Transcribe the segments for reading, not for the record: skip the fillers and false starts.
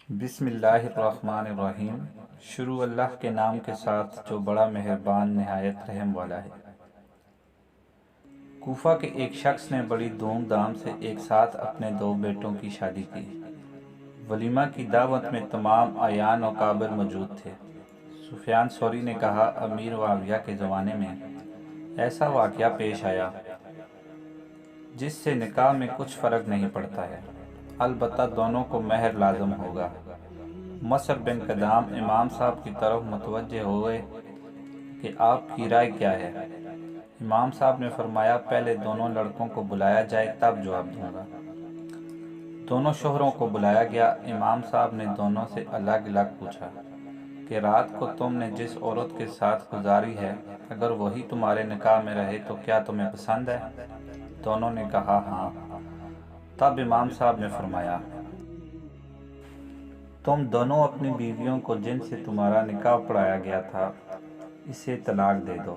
بسم اللہ الرحمن الرحیم۔ شروع اللہ کے نام کے ساتھ جو بڑا مہربان نہایت رحم والا ہے۔ کوفہ کے ایک شخص نے بڑی دھوم دھام سے ایک ساتھ اپنے دو بیٹوں کی شادی کی۔ ولیمہ کی دعوت میں تمام اعیان و اکابر موجود تھے۔ سفیان ثوری نے کہا، امیر معاویہ کے زمانے میں ایسا واقعہ پیش آیا جس سے نکاح میں کچھ فرق نہیں پڑتا ہے، البتہ دونوں کو مہر لازم ہوگا۔ مصعب بن کدام امام صاحب کی طرف متوجہ ہوئے کہ آپ کی رائے کیا ہے۔ امام صاحب نے فرمایا، پہلے دونوں لڑکوں کو بلایا جائے تب جواب دوں گا۔ دونوں شوہروں کو بلایا گیا۔ امام صاحب نے دونوں سے الگ الگ پوچھا کہ رات کو تم نے جس عورت کے ساتھ گزاری ہے، اگر وہی تمہارے نکاح میں رہے تو کیا تمہیں پسند ہے؟ دونوں نے کہا ہاں۔ تب امام صاحب نے فرمایا، تم دونوں اپنی بیویوں کو جن سے تمہارا نکاح پڑھایا گیا تھا اسے طلاق دے دو،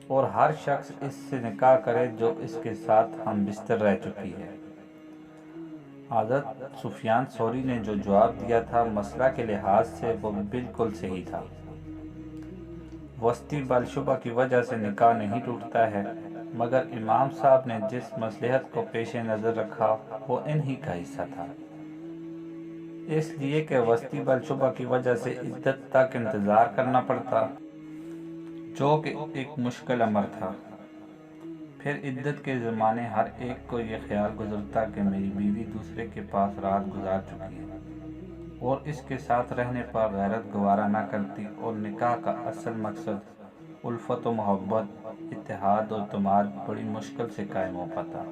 اور ہر شخص اس سے نکاح کرے جو اس کے ساتھ ہم بستر رہ چکی ہے۔ حضرت سفیان ثوری نے جو جواب دیا تھا، مسئلہ کے لحاظ سے وہ بالکل صحیح تھا۔ وسطی بالشبہ کی وجہ سے نکاح نہیں ٹوٹتا ہے، مگر امام صاحب نے جس مصلحت کو پیش نظر رکھا وہ انہی کا حصہ تھا، اس لیے کہ وسطی بالشبہ کی وجہ سے عدت تک انتظار کرنا پڑتا، جو کہ ایک مشکل امر تھا۔ پھر عدت کے زمانے ہر ایک کو یہ خیال گزرتا کہ میری بیوی دوسرے کے پاس رات گزار چکی ہے، اور اس کے ساتھ رہنے پر غیرت گوارا نہ کرتی، اور نکاح کا اصل مقصد الفت و محبت، اتحاد و اعتماد بڑی مشکل سے قائم ہو پاتا۔